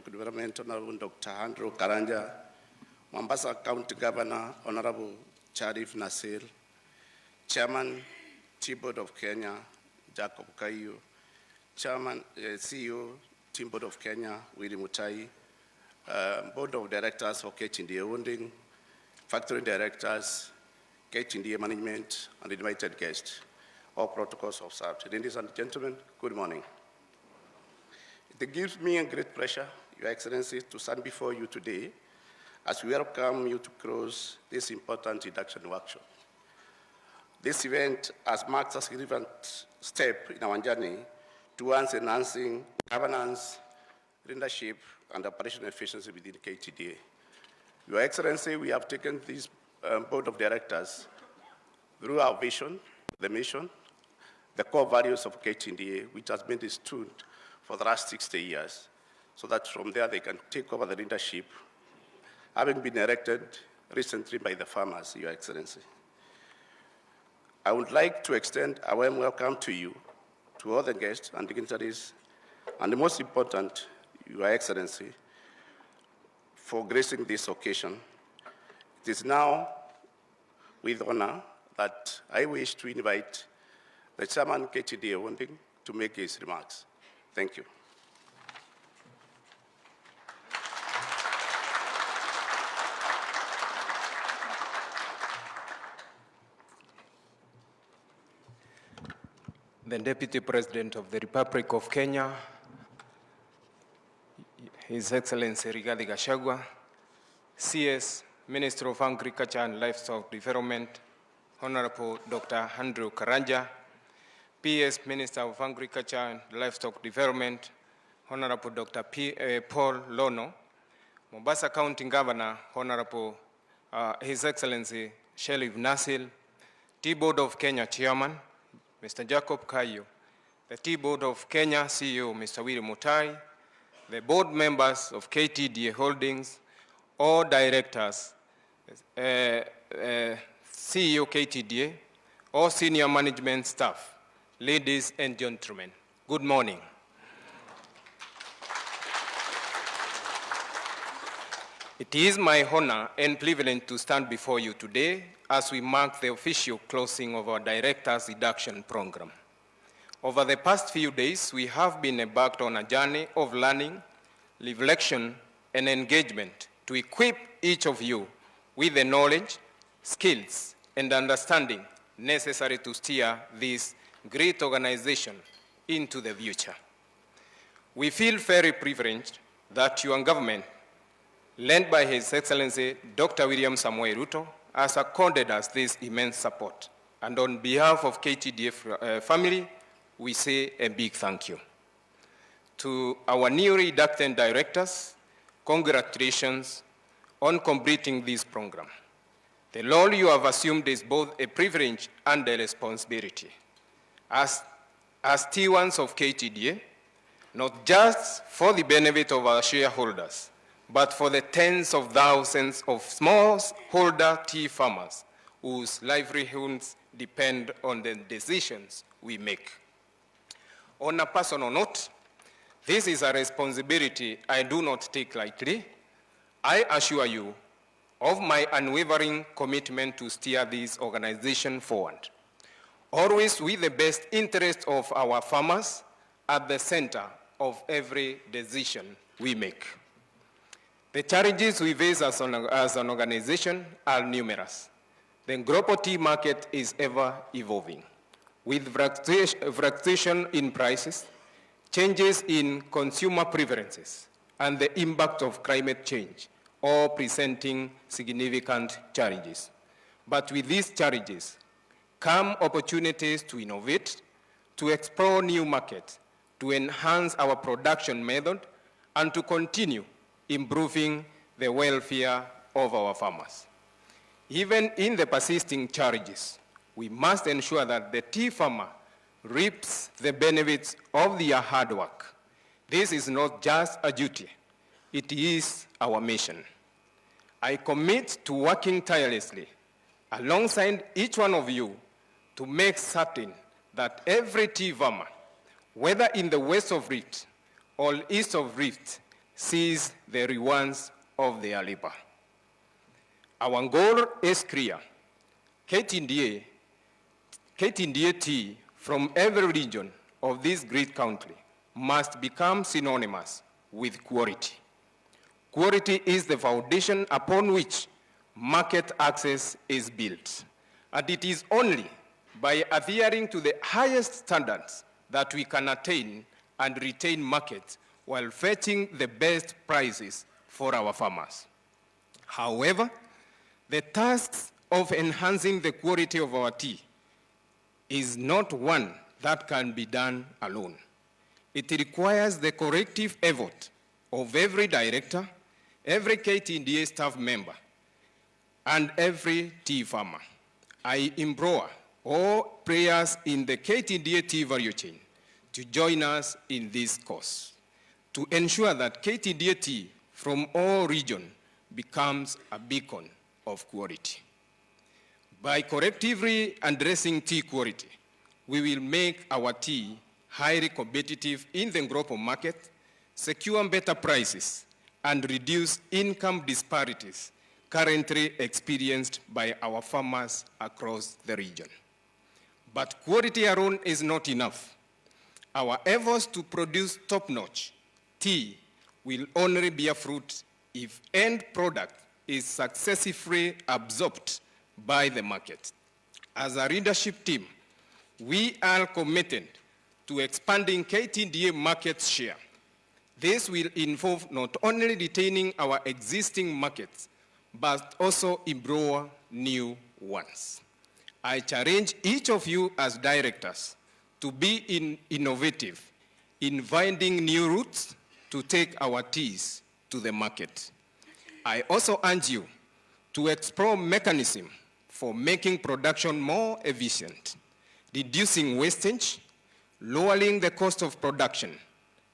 Development, Honorable Dr. Andrew Karanja, Mombasa County Governor, Honorable Sharif Nasir, Chairman, Tea Board of Kenya, Jacob Kayu, Chairman, CEO, Tea Board of Kenya, Willie Mutai, Board of Directors for KTDA Wounding, Factory Directors, KTDA Management, and invited guests. All protocols observed. Ladies and gentlemen, good morning. It gives me a great pleasure, Your Excellency, to stand before you today as we welcome you to close this important induction workshop. This event has marked a significant step in our journey towards enhancing governance, leadership, and operational efficiency within KTDA. Your Excellency, we have taken this board of directors through our vision, the mission, the core values of KTDA, which has been stood for the last 60 years, so that from there they can take over the leadership, having been elected recently by the farmers, Your Excellency. I would like to extend a warm welcome to you, to all the guests and dignitaries, and the most important, Your Excellency, for gracing this occasion. It is now with honor that I wish to invite the Chairman KTDA Wounding to make his remarks. Thank you. The Deputy President of the Republic of Kenya, His Excellency Rigathi Gachagua, CS, Minister of Agriculture and Livestock Development, Honorable Dr. Andrew Karanja, PS, Minister of Agriculture and Livestock Development, Honorable Dr. Paul Lono, Mombasa County Governor, Honorable His Excellency Sharif Nasir, Tea Board of Kenya Chairman, Mr. Jacob Kayu, the Tea Board of Kenya CEO, Mr. Willie Mutai, the board members of KTDA Holdings, all directors, CEO KTDA, all senior management staff, ladies and gentlemen, good morning. It is my honor and privilege to stand before you today as we mark the official closing of our Directors Induction Program. Over the past few days, we have been embarked on a journey of learning, reflection, and engagement to equip each of you with the knowledge, skills, and understanding necessary to steer this great organization into the future. We feel very privileged that your government, led by His Excellency Dr. William Samoei Ruto, has accorded us this immense support. And on behalf of KTDA family, we say a big thank you. To our newly inducted directors, congratulations on completing this program. The role you have assumed is both a privilege and a responsibility. As stewards of KTDA, not just for the benefit of our shareholders, but for the tens of thousands of smallholder tea farmers whose livelihoods depend on the decisions we make. On a personal note, this is a responsibility I do not take lightly. I assure you of my unwavering commitment to steer this organization forward, always with the best interest of our farmers at the center of every decision we make. The challenges we face as an organization are numerous. The global tea market is ever evolving, with fluctuation in prices, changes in consumer preferences, and the impact of climate change, all presenting significant challenges. But with these challenges come opportunities to innovate, to explore new markets, to enhance our production method, and to continue improving the welfare of our farmers. Even in the persisting challenges, we must ensure that the tea farmer reaps the benefits of their hard work. This is not just a duty, it is our mission. I commit to working tirelessly alongside each one of you to make certain that every tea farmer, whether in the west of Rift or east of Rift, sees the rewards of their labor. Our goal is clear. KTDA tea from every region of this great country must become synonymous with quality. Quality is the foundation upon which market access is built. And it is only by adhering to the highest standards that we can attain and retain markets while fetching the best prices for our farmers. However, the task of enhancing the quality of our tea is not one that can be done alone. It requires the collective effort of every director, every KTDA staff member, and every tea farmer. I implore all players in the KTDA tea value chain to join us in this cause, to ensure that KTDA tea from all regions becomes a beacon of quality. By collectively addressing tea quality, we will make our tea highly competitive in the global market, secure better prices, and reduce income disparities currently experienced by our farmers across the region. But quality alone is not enough. Our efforts to produce top-notch tea will only bear fruit if end product is successfully absorbed by the market. As a leadership team, we are committed to expanding KTDA market share. This will involve not only retaining our existing markets, but also empower new ones. I challenge each of you as directors to be innovative in finding new routes to take our teas to the market. I also urge you to explore mechanisms for making production more efficient, reducing wastage, lowering the cost of production,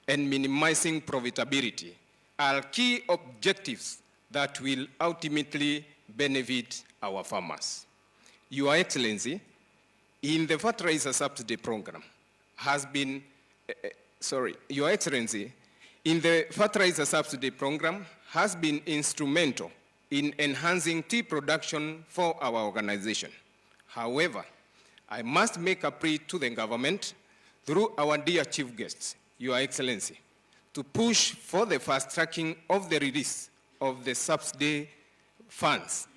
and minimizing profitability are key objectives that will ultimately benefit our farmers. Your Excellency, in the fertilizer subsidy program Your Excellency, in the fertilizer subsidy program has been instrumental in enhancing tea production for our organization. However, I must make a plea to the government through our dear chief guests, Your Excellency, to push for the fast tracking of the release of the subsidy funds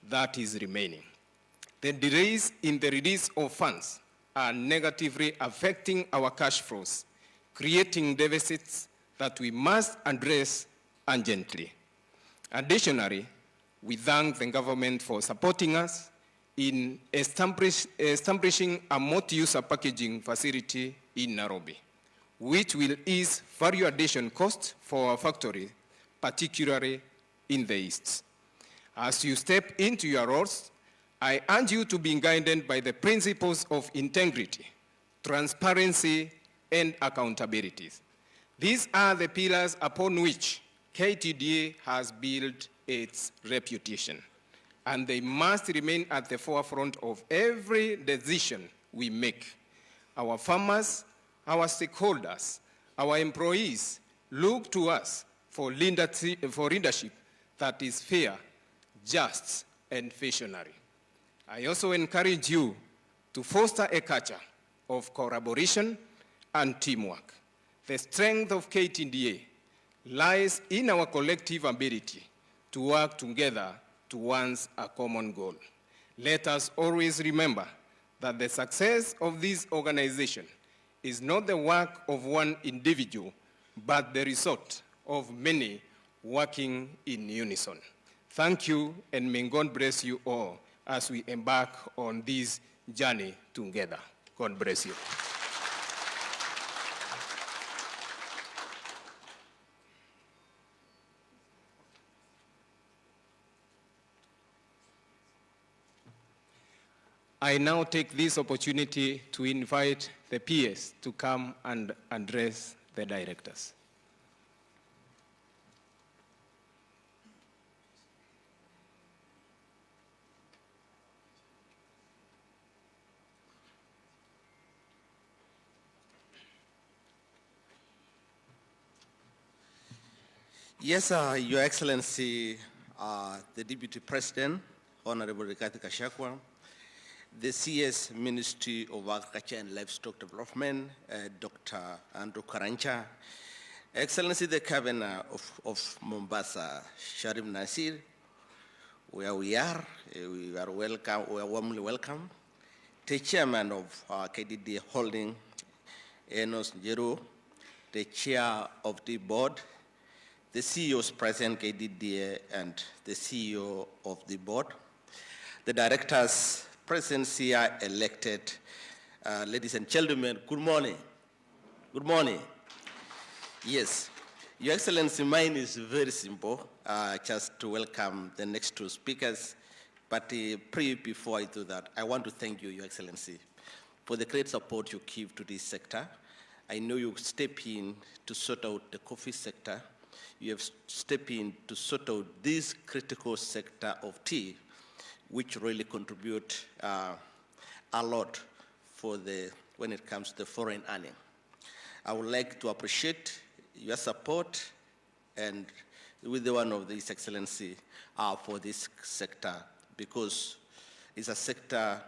that is remaining. The delays in the release of funds are negatively affecting our cash flows, creating deficits that we must address urgently. Additionally, we thank the government for supporting us in establishing a multi-user packaging facility in Nairobi, which will ease value addition costs for our factory, particularly in the East. As you step into your roles, I urge you to be guided by the principles of integrity, transparency, and accountability. These are the pillars upon which KTDA has built its reputation, and they must remain at the forefront of every decision we make. Our farmers, our stakeholders, our employees look to us for leadership that is fair, just, and visionary. I also encourage you to foster a culture of collaboration and teamwork. The strength of KTDA lies in our collective ability to work together towards a common goal. Let us always remember that the success of this organization is not the work of one individual, but the result of many working in unison. Thank you, and may God bless you all as we embark on this journey together. God bless you. I now take this opportunity to invite the PS to come and address the directors. Yes, Your Excellency, the Deputy President, Honorable Rigathi Gachagua, the CS Ministry of Agriculture and Livestock Development, Dr. Andrew Karanja, Excellency the Governor of Mombasa, Sharif Nasir, where we are welcome, we are warmly welcome. The Chairman of KTDA Holding, Enos Njero, the Chair of the Board, the CEO's present KTDA and the CEO of the board, the directors present here elected, ladies and gentlemen, good morning. Good morning. Yes, Your Excellency, mine is very simple, just to welcome the next two speakers. But before I do that, I want to thank you, Your Excellency, for the great support you give to this sector. I know you step in to sort out the coffee sector. You have stepped in to sort out this critical sector of tea, which really contribute a lot for when it comes to the foreign earning. I would like to appreciate your support and with the one of His Excellency for this sector, because it's a sector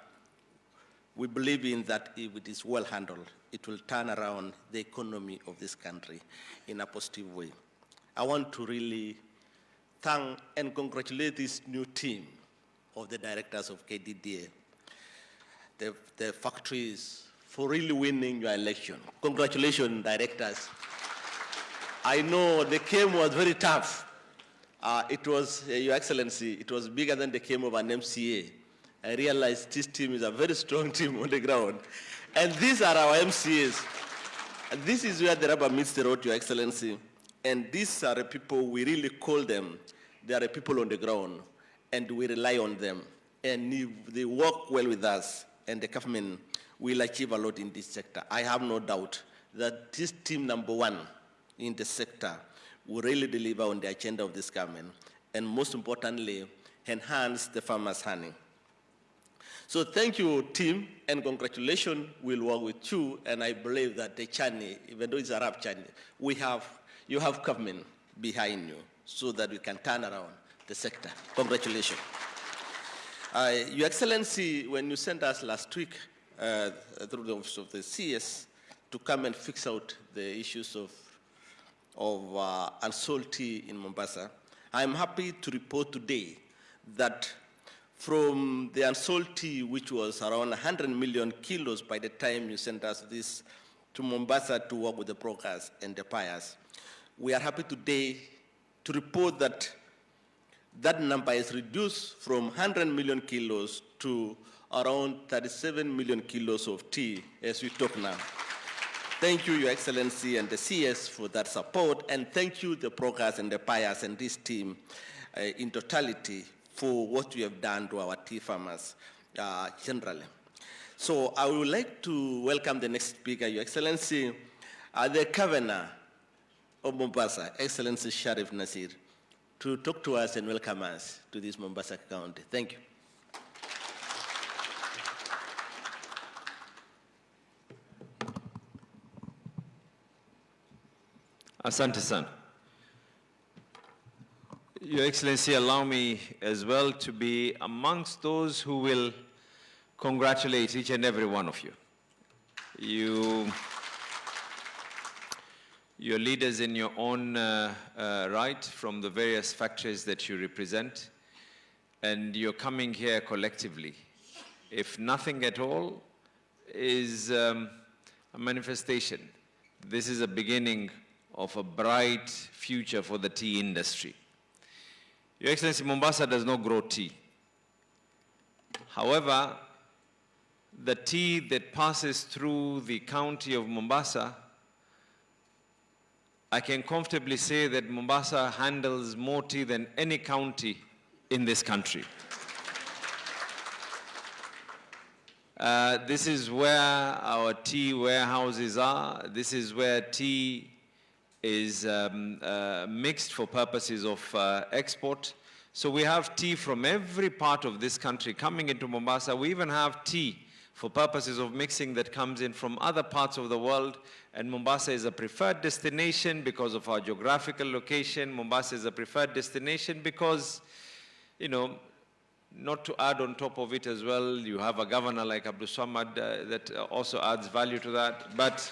we believe in that if it is well handled, it will turn around the economy of this country in a positive way. I want to really thank and congratulate this new team of the directors of KTDA, the factories, for really winning your election. Congratulations, directors. I know the game was very tough. It was, Your Excellency, it was bigger than the game of an MCA. I realized this team is a very strong team on the ground. And these are our MCAs. And this is where the rubber meets the road, Your Excellency. And these are the people, we really call them, they are the people on the ground, and we rely on them. And if they work well with us, and the government will achieve a lot in this sector. I have no doubt that this team number one in the sector will really deliver on the agenda of this government, and most importantly, enhance the farmers' earning. So thank you, team, and congratulations. We'll work with you, and I believe that the journey, even though it's a rough journey, you have government behind you so that we can turn around the sector. Congratulations. Your Excellency, when you sent us last week through the office of the CS to come and fix out the issues of unsold tea in Mombasa, I'm happy to report today that from the unsold tea, which was around 100 million kilos by the time you sent us this to Mombasa to work with the brokers and the buyers, we are happy today to report that that number is reduced from 100 million kilos to around 37 million kilos of tea as we talk now. Thank you, Your Excellency, and the CS for that support, and thank you, the brokers and the buyers and this team in totality for what you have done to our tea farmers generally. So I would like to welcome the next speaker, Your Excellency, the Governor of Mombasa, Excellency Sharif Nasir, to talk to us and welcome us to this Mombasa County. Thank you. Asante sana. Your Excellency, allow me as well to be amongst those who will congratulate each and every one of you. You're leaders in your own right from the various factories that you represent, and you're coming here collectively. If nothing at all is a manifestation, this is a beginning of a bright future for the tea industry. Your Excellency, Mombasa does not grow tea. However, the tea that passes through the county of Mombasa, I can comfortably say that Mombasa handles more tea than any county in this country. This is where our tea warehouses are. This is where tea is mixed for purposes of export. So we have tea from every part of this country coming into Mombasa. We even have tea for purposes of mixing that comes in from other parts of the world. And Mombasa is a preferred destination because of our geographical location. Mombasa is a preferred destination because, you know, not to add on top of it as well, you have a governor like Abdul Samad that also adds value to that. But,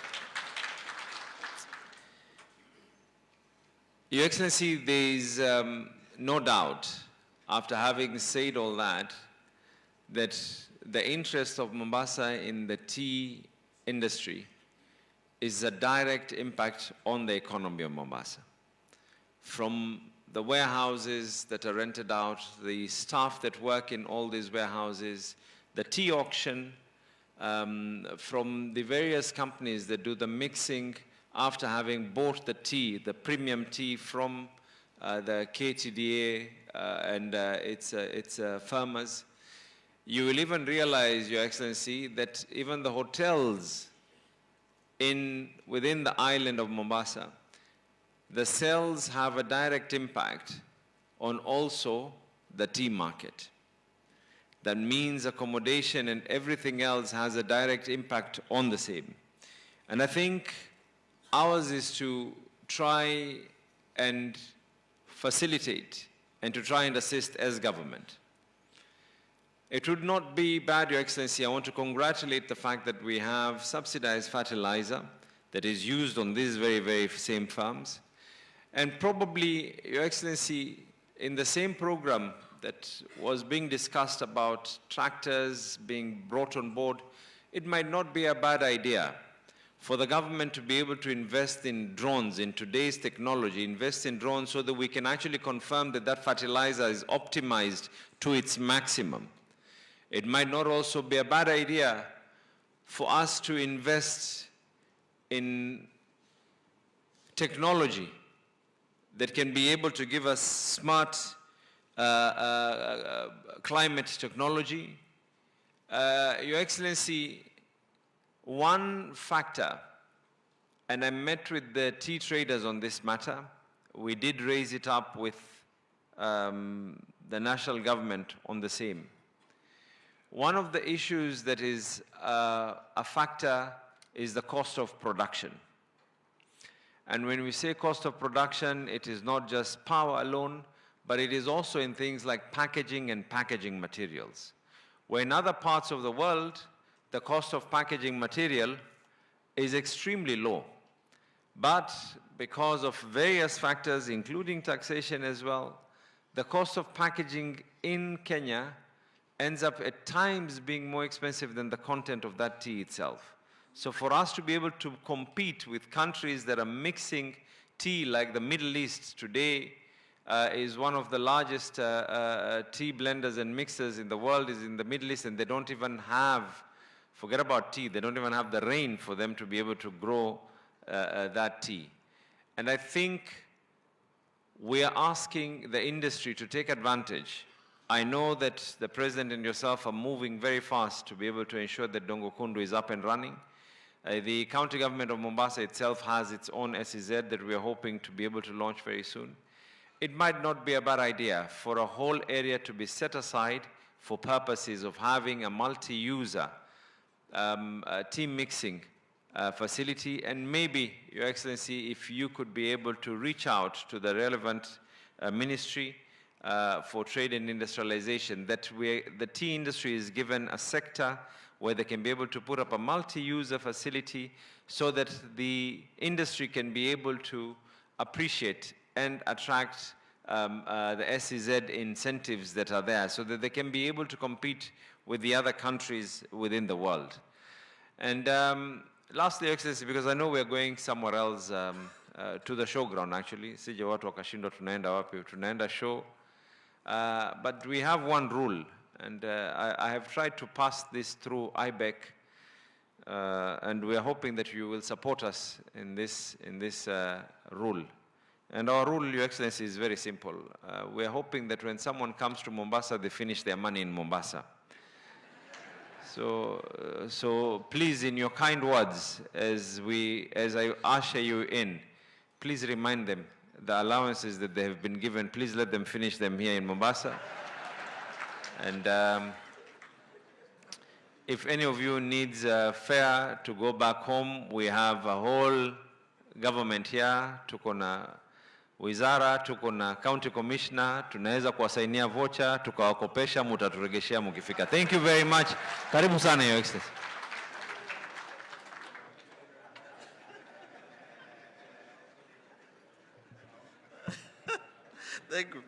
Your Excellency, there is no doubt, after having said all that, that the interest of Mombasa in the tea industry is a direct impact on the economy of Mombasa. From the warehouses that are rented out, the staff that work in all these warehouses, the tea auction, from the various companies that do the mixing after having bought the tea, the premium tea from the KTDA and its farmers. You will even realize, Your Excellency, that even the hotels within the island of Mombasa, the sales have a direct impact on also the tea market. That means accommodation and everything else has a direct impact on the same. And I think ours is to try and facilitate and to try and assist as government. It would not be bad, Your Excellency. I want to congratulate the fact that we have subsidized fertilizer that is used on these very, very same farms. And probably, Your Excellency, in the same program that was being discussed about tractors being brought on board, it might not be a bad idea for the government to be able to invest in drones, in today's technology, invest in drones so that we can actually confirm that that fertilizer is optimized to its maximum. It might not also be a bad idea for us to invest in technology that can be able to give us smart climate technology. Your Excellency, one factor, and I met with the tea traders on this matter, we did raise it up with the national government on the same. One of the issues that is a factor is the cost of production. And when we say cost of production, it is not just power alone, but it is also in things like packaging and packaging materials. Where in other parts of the world, the cost of packaging material is extremely low. But because of various factors, including taxation as well, the cost of packaging in Kenya ends up at times being more expensive than the content of that tea itself. So for us to be able to compete with countries that are mixing tea, like the Middle East today is one of the largest tea blenders and mixers in the world, is in the Middle East, and they don't even have, forget about tea, they don't even have the rain for them to be able to grow that tea. And I think we are asking the industry to take advantage. I know that the President and yourself are moving very fast to be able to ensure that Dongo Kundu is up and running. The county government of Mombasa itself has its own SEZ that we are hoping to be able to launch very soon. It might not be a bad idea for a whole area to be set aside for purposes of having a multi-user tea mixing facility. And maybe, Your Excellency, if you could be able to reach out to the relevant ministry for trade and industrialization, that the tea industry is given a sector where they can be able to put up a multi-user facility so that the industry can be able to appreciate and attract the SEZ incentives that are there so that they can be able to compete with the other countries within the world. And lastly, Your Excellency, because I know we're going somewhere else, to the showground actually, sije watu wakashindwa tunaenda wapi, tunaenda show. But we have one rule, and I have tried to pass this through IBEC, and we are hoping that you will support us in this rule. And our rule, Your Excellency, is very simple. We are hoping that when someone comes to Mombasa, they finish their money in Mombasa. So please, in your kind words, as I usher you in, please remind them the allowances that they have been given, please let them finish them here in Mombasa. If any of you needs a fare to go back home, we have a whole government here. Tuko na wizara, tuko na county commissioner, tunaweza kuwasainia voucher, tukawakopesha, mutaturegeshea mukifika. Thank you very much. Karibu sana, Your Excellency.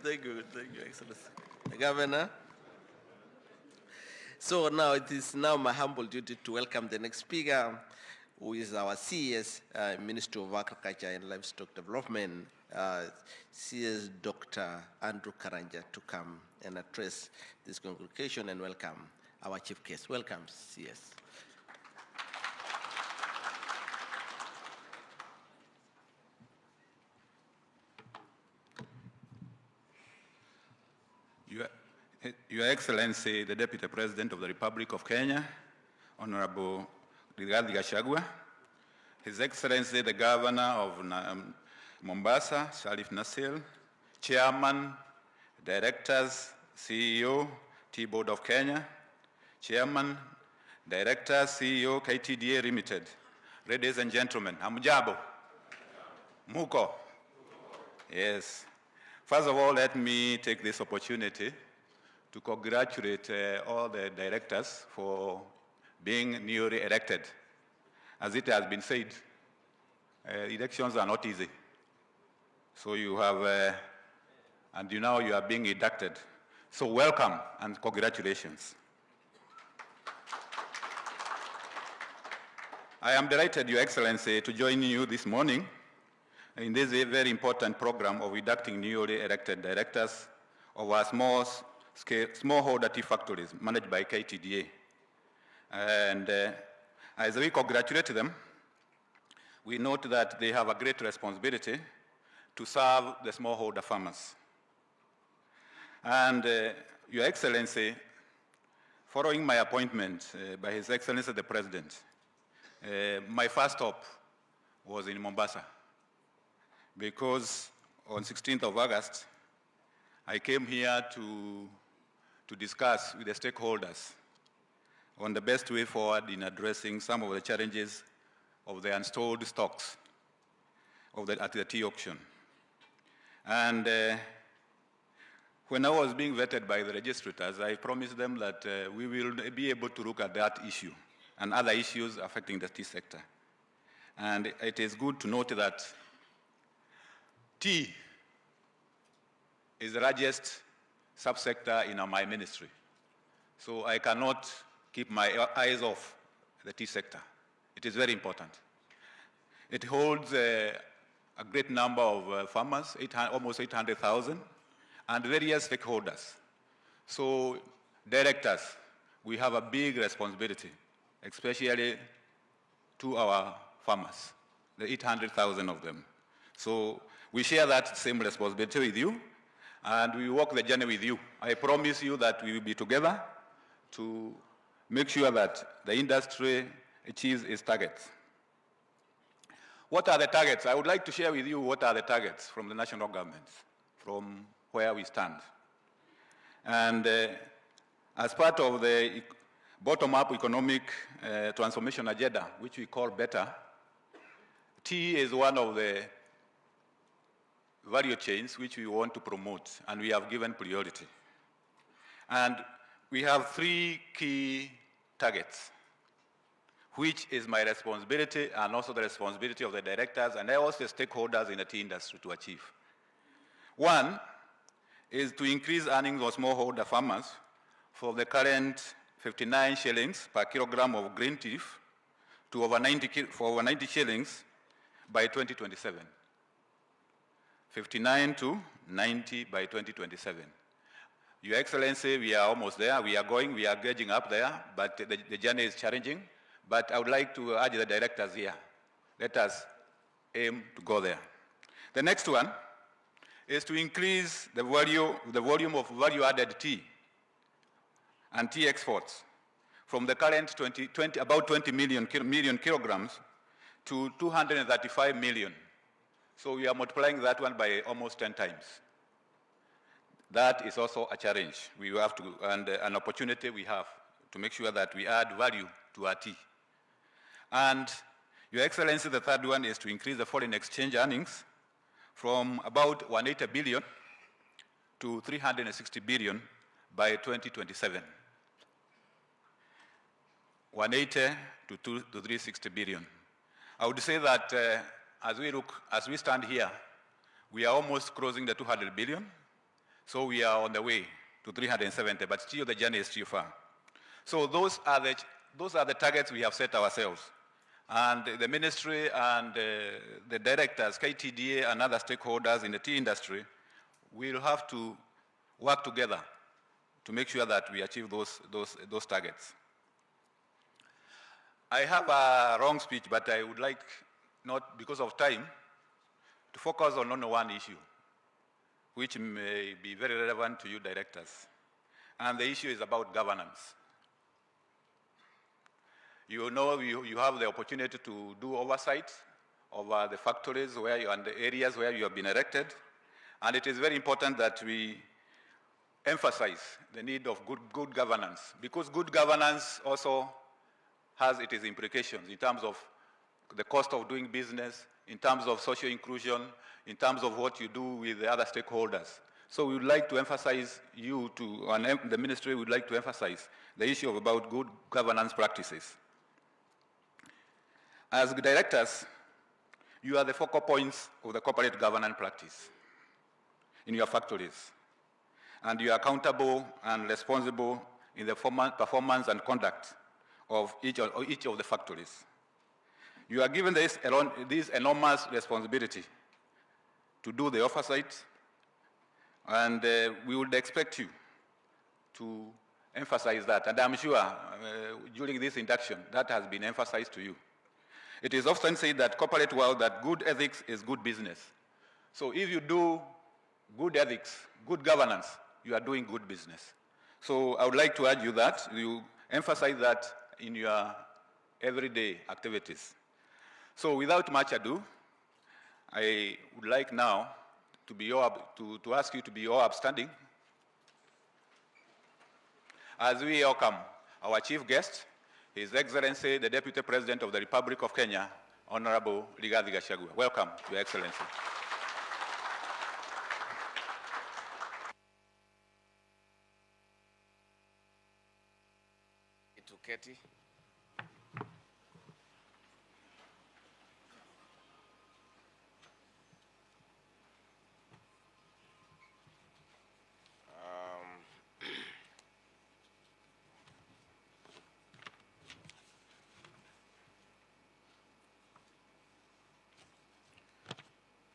Thank you, Excellency. Governor. So now it is now my humble duty to welcome the next speaker, who is our CS, Minister of Agriculture and Livestock Development, CS Dr. Andrew Karanja, to come and address this congregation and welcome our chief guest. Welcome, CS. Your Excellency, the Deputy President of the Republic of Kenya, Honorable Rigathi Gachagua, His Excellency, the Governor of Mombasa, Sharif Nassir, Chairman, Directors, CEO, T-Board of Kenya, Chairman, Directors, CEO, KTDA Limited. Ladies and gentlemen, hamjambo? Muko? Yes. First of all, let me take this opportunity to congratulate all the directors for being newly elected. As it has been said, elections are not easy. So you have, and you know you are being inducted. So welcome and congratulations. I am delighted, Your Excellency, to join you this morning in this very important program of inducting newly elected directors of our smallholder tea factories managed by KTDA. And as we congratulate them, we note that they have a great responsibility to serve the smallholder farmers. And Your Excellency, following my appointment by His Excellency the President, my first stop was in Mombasa, because on 16th of August, I came here to discuss with the stakeholders on the best way forward in addressing some of the challenges of the unstored stocks at the tea auction. And when I was being vetted by the registrators, I promised them that we will be able to look at that issue and other issues affecting the tea sector. And it is good to note that tea is the largest subsector in my ministry. So I cannot keep my eyes off the tea sector. It is very important. It holds a great number of farmers, almost 800,000, and various stakeholders. So directors, we have a big responsibility, especially to our farmers, the 800,000 of them. So we share that same responsibility with you, and we walk the journey with you. I promise you that we will be together to make sure that the industry achieves its targets. What are the targets? I would like to share with you what are the targets from the national government, from where we stand. And as part of the bottom-up economic transformation agenda, which we call BETTER, tea is one of the value chains which we want to promote, and we have given priority. And we have 3 key targets, which is my responsibility and also the responsibility of the directors and also the stakeholders in the tea industry to achieve. One is to increase earnings of smallholder farmers from the current 59 shillings per kilogram of green tea to over 90 shillings by 2027. 59 to 90 by 2027. Your Excellency, we are almost there. We are gauging up there, but the journey is challenging. But I would like to urge the directors here, let us aim to go there. The next one is to increase the volume of value-added tea and tea exports from the current about 20 million kilograms to 235 million. So we are multiplying that one by almost 10 times. That is also a challenge we have to, and an opportunity we have to make sure that we add value to our tea. And Your Excellency, the third one is to increase the foreign exchange earnings from about 180 billion to 360 billion by 2027. 180 to 360 billion. I would say that as we stand here, we are almost crossing the 200 billion. So we are on the way to 370, but still the journey is still far. So those are the targets we have set ourselves. And the ministry and the directors, KTDA and other stakeholders in the tea industry will have to work together to make sure that we achieve those targets. I have a long speech, but I would like, not because of time, to focus on only one issue, which may be very relevant to you directors. And the issue is about governance. You know you have the opportunity to do oversight over the factories and the areas where you have been elected. And it is very important that we emphasize the need of good governance, because good governance also has its implications in terms of the cost of doing business, in terms of social inclusion, in terms of what you do with the other stakeholders. So we would like to emphasize the ministry would like to emphasize the issue about good governance practices. As directors, you are the focal points of the corporate governance practice in your factories. And you are accountable and responsible in the performance and conduct of each of the factories. You are given this enormous responsibility to do the oversight, and we would expect you to emphasize that. And I'm sure during this induction, that has been emphasized to you. It is often said that corporate world that good ethics is good business. So if you do good ethics, good governance, you are doing good business. So I would like to urge you that you emphasize that in your everyday activities. So without much ado, I would like now to ask you to be all upstanding as we welcome our chief guest, His Excellency, the Deputy President of the Republic of Kenya, Honorable Rigathi Gachagua. Welcome, Your Excellency. Keti.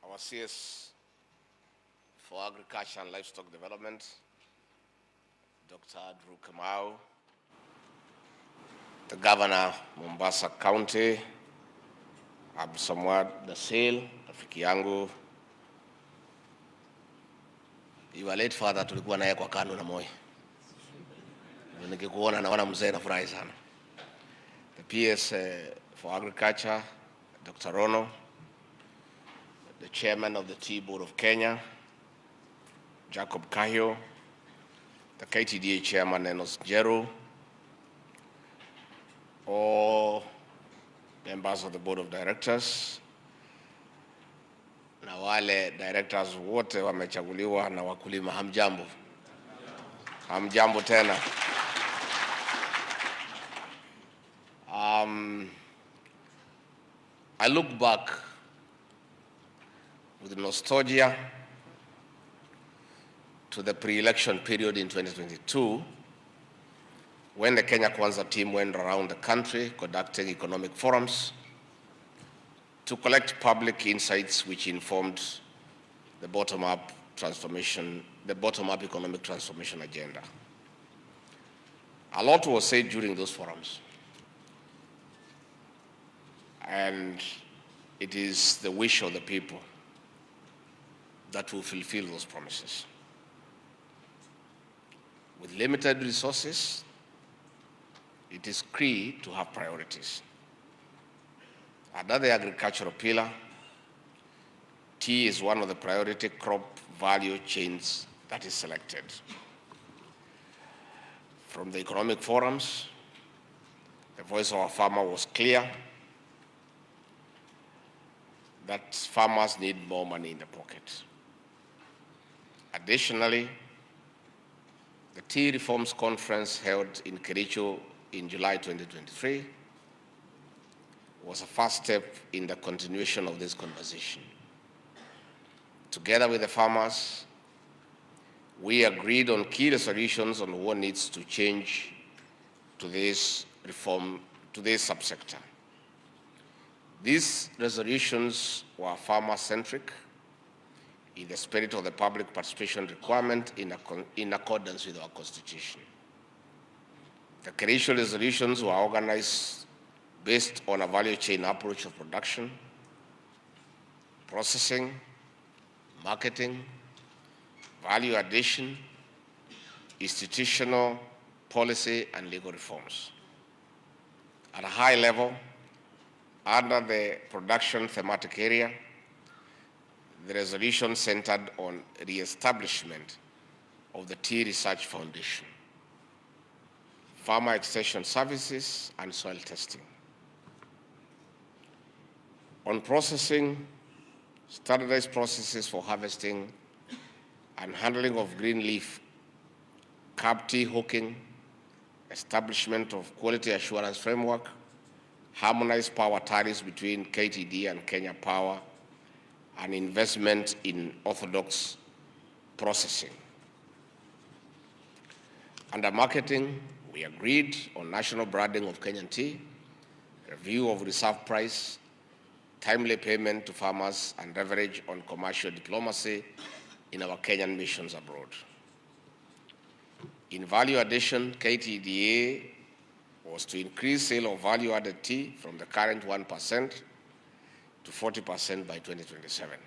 Our CS for Agriculture and Livestock Development, Dr. Andrew Kamau, the Governor, Mombasa County, Absamwad Dasil, rafiki yangu. You were late father, tulikuwa naye kwa kando na Moi. Nikikuona naona mzee nafurahi sana. The PS for Agriculture, Dr. Rono, the Chairman of the Tea Board of Kenya, Jacob Kahio, the KTDA Chairman, Enos Jeru, all members of the Board of Directors, na wale directors wote wamechaguliwa na wakulima, hamjambo. Hamjambo tena. I look back with nostalgia to the pre-election period in 2022, when the Kenya Kwanza team went around the country conducting economic forums to collect public insights which informed the bottom-up economic transformation agenda. A lot was said during those forums, and it is the wish of the people that will fulfill those promises. With limited resources, it is key to have priorities. Under the agricultural pillar, tea is one of the priority crop value chains that is selected. From the economic forums, the voice of our farmer was clear that farmers need more money in the pocket. Additionally, the Tea Reforms Conference held in Kericho in July 2023 was a first step in the continuation of this conversation. Together with the farmers, we agreed on key resolutions on what needs to change to this reform, to this subsector. These resolutions were farmer-centric in the spirit of the public participation requirement in accordance with our Constitution. The Kericho resolutions were organized based on a value chain approach of production, processing, marketing, value addition, institutional, policy, and legal reforms. At a high level, under the production thematic area, the resolution centered on re-establishment of the Tea Research Foundation, farmer extension services, and soil testing. On processing, standardized processes for harvesting and handling of green leaf, carb tea hooking, establishment of quality assurance framework, harmonized power tariffs between KTDA and Kenya Power, and investment in orthodox processing. Under marketing, we agreed on national branding of Kenyan tea, review of reserve price, timely payment to farmers, and leverage on commercial diplomacy in our Kenyan missions abroad. In value addition, KTDA was to increase sale of value-added tea from the current 1% to 40% by 2027.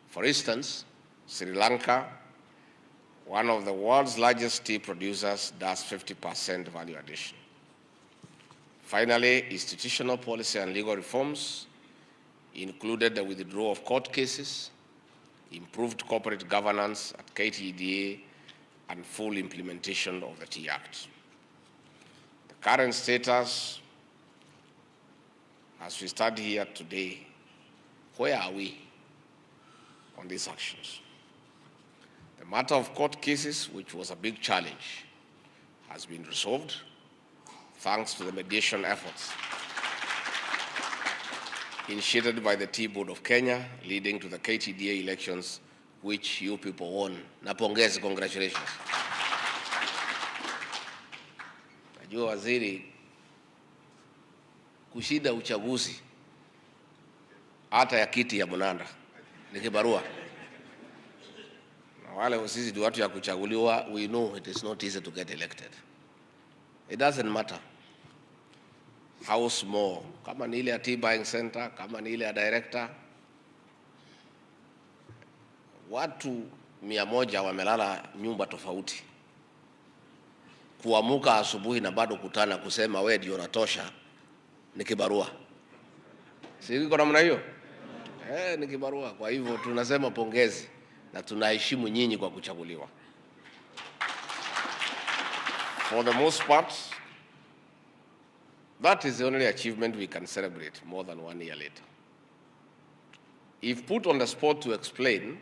For instance, Sri Lanka, one of the world's largest tea producers, does 50% value addition. Finally, institutional policy and legal reforms included the withdrawal of court cases, improved corporate governance at KTDA, and full implementation of the Tea Act. The current status, as we stand here today, where are we on these actions? The matter of court cases, which was a big challenge, has been resolved thanks to the mediation efforts initiated by the Tea Board of Kenya, leading to the KTDA elections, which you people won. Napongezi, congratulations. Najua waziri, kushinda uchaguzi hata ya kiti ya Munanda ni kibarua. Na wale sisi ni watu ya kuchaguliwa, we know it is not easy to get elected. It doesn't matter how small, kama ni ile ya tea buying center, kama ni ile ya director. Watu 100 wamelala nyumba tofauti. Kuamuka asubuhi na bado kutana kusema wewe ndio unatosha ni kibarua. Si iko namna hiyo? Ni kibarua. Kwa hivyo tunasema pongezi na tunaheshimu nyinyi kwa kuchaguliwa. For the most part, that is the only achievement we can celebrate more than 1 year later. If put on the spot to explain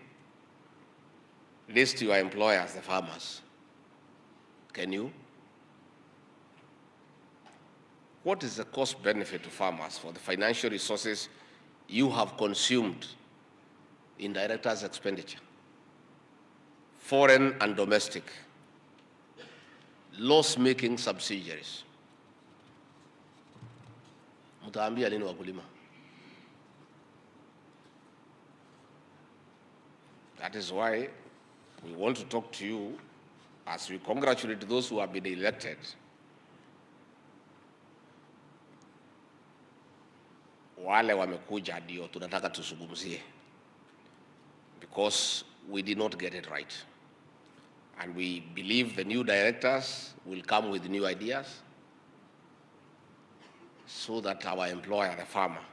this to your employers, the farmers, can you? What is the cost benefit to farmers for the financial resources you have consumed in directors' expenditure? Foreign and domestic, loss-making subsidiaries. Mtaambia nini wakulima? That is why we want to talk to you as we congratulate those who have been elected. Wale wamekuja ndio tunataka tusungumzie, because we did not get it right. And we believe the new directors will come with new ideas so that our employer, the farmer,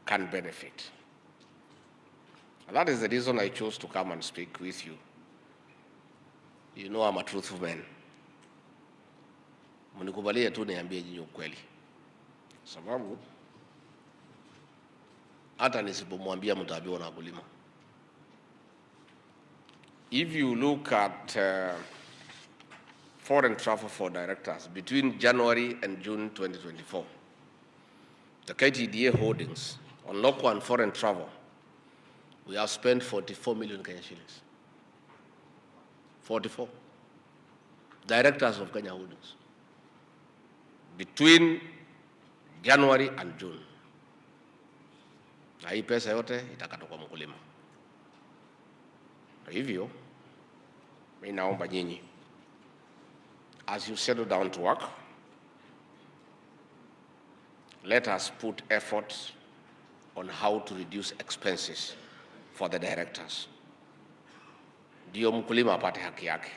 can benefit. And that is the reason I chose to come and speak with you. You know I'm a truthful man. Mnikubalie tu niambie nyinyi ukweli. Sababu hata nisipomwambia mtaambiwa na wakulima. If you look at foreign travel for directors between January and June 2024, the KTDA holdings on local and foreign travel, we have spent 44 million Kenya shillings. 44 directors of Kenya holdings between January and June. Na hii pesa yote itakatwa kwa mkulima. Kwa hivyo, mimi naomba nyinyi, as you settle down to work, let us put effort on how to reduce expenses for the directors. Ndio mkulima apate haki yake.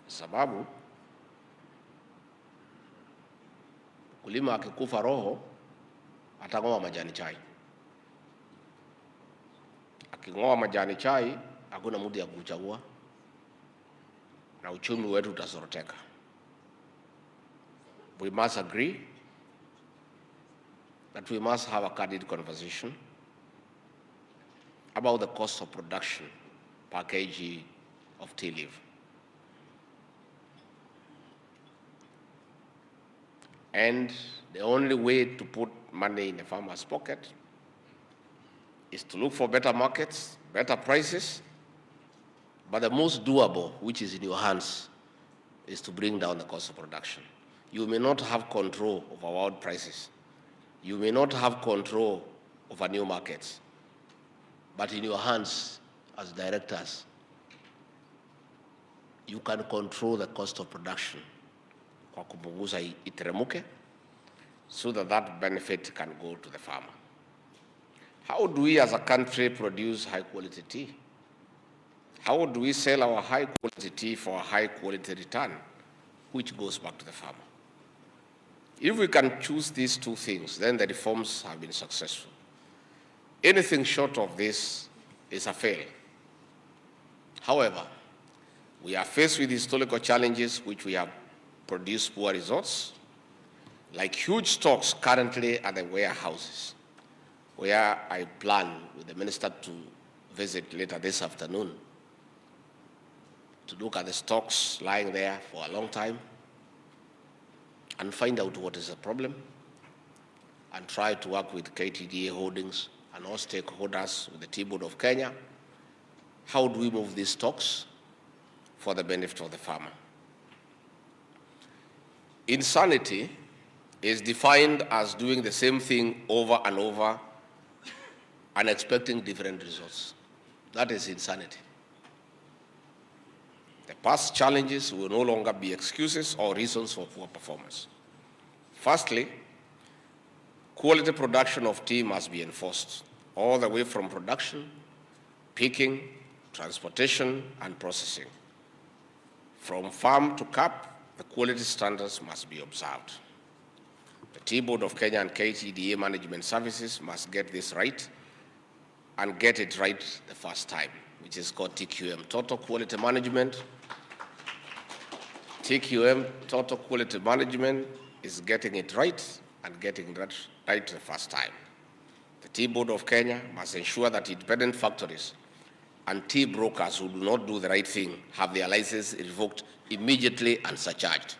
Sababu mkulima akikufa roho atang'oa majani chai. Aking'oa majani chai hakuna mtu ya kuchagua na uchumi wetu utasoroteka. We must agree that we must have a candid conversation about the cost of production per kg of tea leaf. And the only way to put money in the farmer's pocket is to look for better markets, better prices, but the most doable, which is in your hands, is to bring down the cost of production. You may not have control over world prices. You may not have control over new markets, but in your hands as directors, you can control the cost of production kwa kupunguza iteremuke, so that that benefit can go to the farmer. How do we as a country produce high quality tea? How do we sell our high quality tea for a high quality return, which goes back to the farmer? If we can choose these two things, then the reforms have been successful. Anything short of this is a fail. However, we are faced with historical challenges which we have produced poor results, like huge stocks currently at the warehouses, where I plan with the minister to visit later this afternoon to look at the stocks lying there for a long time and find out what is the problem and try to work with KTDA holdings and all stakeholders with the Tea Board of Kenya. How do we move these stocks for the benefit of the farmer? Insanity is defined as doing the same thing over and over and expecting different results. That is insanity. The past challenges will no longer be excuses or reasons for poor performance. Firstly, quality production of tea must be enforced all the way from production, picking, transportation, and processing. From farm to cup, the quality standards must be observed. The Tea Board of Kenya and KTDA management services must get this right and get it right the first time, which is called TQM, Total Quality Management. TQM, Total Quality Management, is getting it right and getting that right the first time. The Tea Board of Kenya must ensure that independent factories and tea brokers who do not do the right thing have their license revoked immediately and surcharged.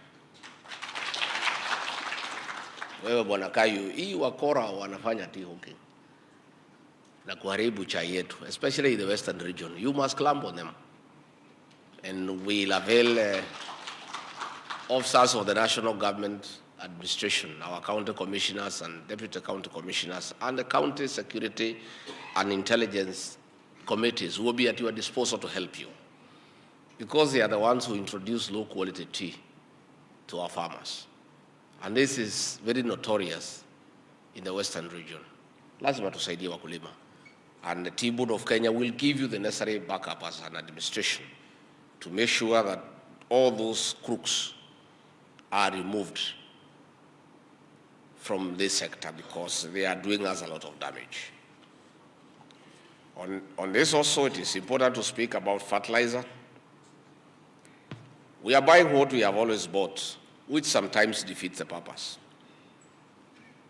Wewe bwana Kayu, hii wakora wanafanya tea hawking na kuharibu chai yetu, especially in the western region. You must clamp on them. And we'll avail officers of the national government administration, our county commissioners and deputy county commissioners, and the county security and intelligence committees will be at your disposal to help you, because they are the ones who introduce low quality tea to our farmers. And this is very notorious in the western region. Lazima tusaidie wakulima. And the Tea Board of Kenya will give you the necessary backup as an administration to make sure that all those crooks are removed from this sector, because they are doing us a lot of damage. On this also, it is important to speak about fertilizer. We are buying what we have always bought, which sometimes defeats the purpose.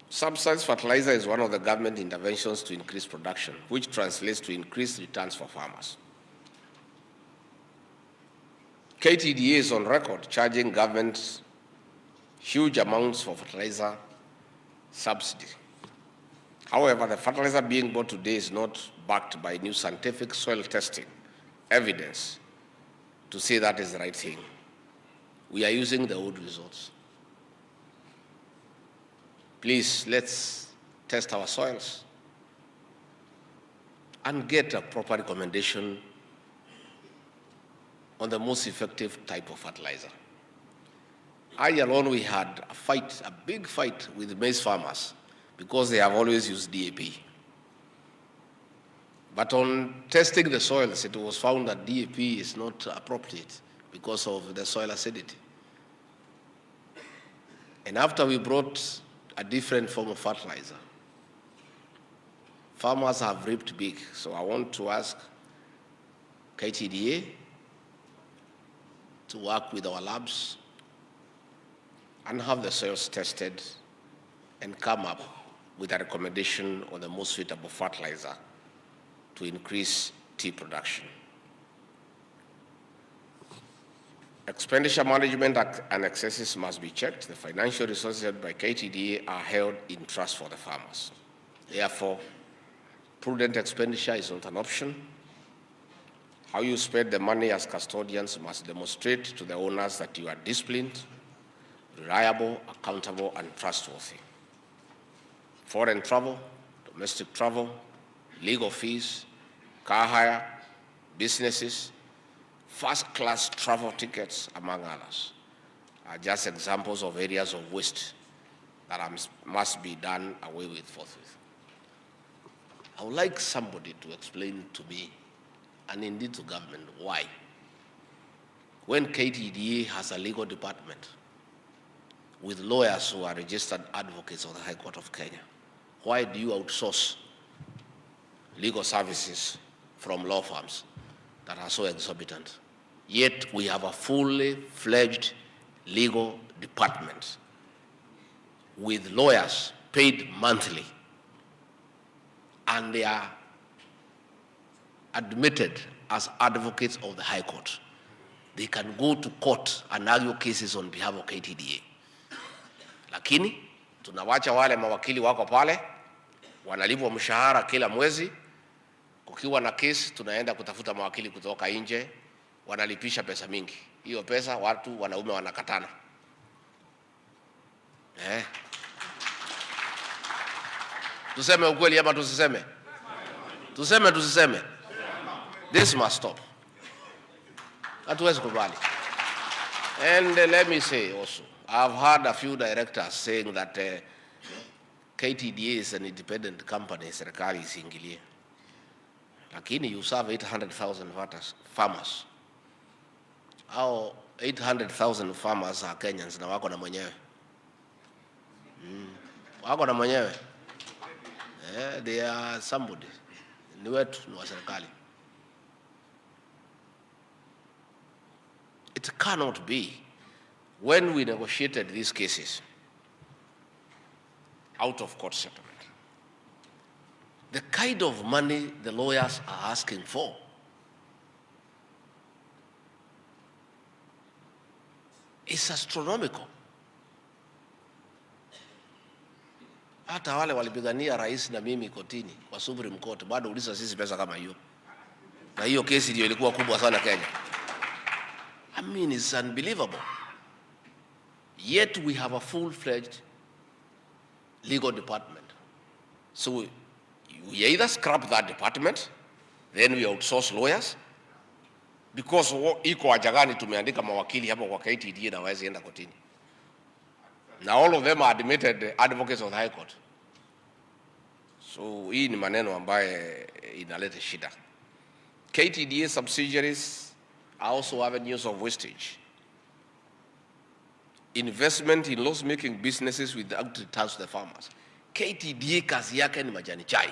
Subsidized fertilizer is one of the government interventions to increase production, which translates to increased returns for farmers. KTDA is on record charging government huge amounts for fertilizer subsidy. However, the fertilizer being bought today is not backed by new scientific soil testing evidence to say that is the right thing. We are using the old results. Please, let's test our soils and get a proper recommendation on the most effective type of fertilizer. I alone, we had a fight, a big fight with maize farmers because they have always used DAP. But on testing the soils, it was found that DAP is not appropriate because of the soil acidity. And after we brought a different form of fertilizer, farmers have reaped big. So I want to ask KTDA to work with our labs and have the soils tested and come up with a recommendation on the most suitable fertilizer to increase tea production. Expenditure management and excesses must be checked. The financial resources held by KTDA are held in trust for the farmers. Therefore, prudent expenditure is not an option. How you spend the money as custodians must demonstrate to the owners that you are disciplined, reliable, accountable, and trustworthy. Foreign travel, domestic travel, legal fees, car hire, businesses, first-class travel tickets, among others, are just examples of areas of waste that must be done away with forthwith. I would like somebody to explain to me, and indeed to government, why, when KTDA has a legal department with lawyers who are registered advocates of the High Court of Kenya, why do you outsource legal services from law firms that are so exorbitant? Yet we have a fully fledged legal department with lawyers paid monthly, and they are admitted as advocates of the High Court. They can go to court and argue cases on behalf of KTDA. Lakini tunawacha wale mawakili wako pale, wanalipwa mshahara kila mwezi. Kukiwa na kesi, tunaenda kutafuta mawakili kutoka nje, wanalipisha pesa mingi. Hiyo pesa watu wanaume wanakatana. Tuseme ukweli ama tusiseme? Tuseme tusiseme? This must stop. Hatuwezi kubali. And let me say also, I've heard a few directors saying that KTDA is an independent company, serikali isiingilie. Lakini you serve 800,000 farmers. How 800,000 farmers are Kenyans na wako na mwenyewe. Wako na mwenyewe. They are somebody. Ni wetu, ni wa serikali. It cannot be. When we negotiated these cases, out of court settlement, the kind of money the lawyers are asking for is astronomical. Hata wale walipigania rais na mimi kotini kwa Supreme Court bado uliza sisi pesa kama hiyo. Na hiyo kesi ndio ilikuwa kubwa sana Kenya. I mean, it's unbelievable. Yet we have a full-fledged legal department. So we either scrap that department, then we outsource lawyers, because iko wajagani tumeandika mawakili hapo kwa KTDA na wawezi enda kotini. Now all of them are admitted advocates of the High Court. So hii ni maneno ambaye inaleta shida. KTDA subsidiaries are also avenues of wastage. Investment in loss-making businesses without returns to the farmers. KTDA kazi yake ni majani chai.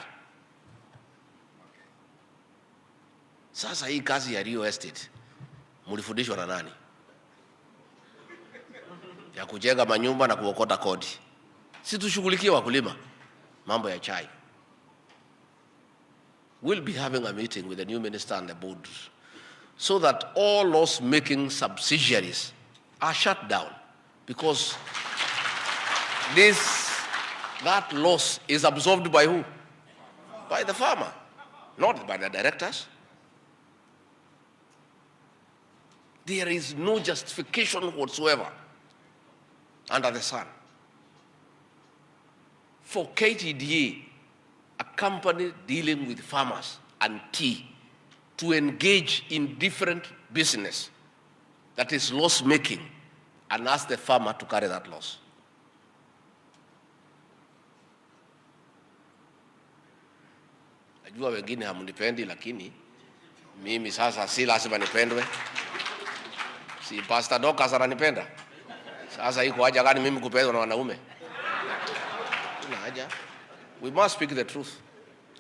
Sasa hii kazi ya real estate mulifundishwa na nani? Ya kujenga manyumba na kuokota kodi. Si tushughulikie wakulima, mambo ya chai. We'll be having a meeting with the new minister and the board so that all loss-making subsidiaries are shut down, because that loss is absorbed by who? By the farmer, not by the directors. There is no justification whatsoever under the sun for KTDA, a company dealing with farmers and tea, to engage in different business that is loss-making and ask the farmer to carry that loss. Najua wengine hamunipendi, lakini mimi sasa si lazima nipendwe. Si Pastor Dokas ananipenda. Sasa iko haja gani mimi kupendwa na wanaume? Kuna haja. We must speak the truth.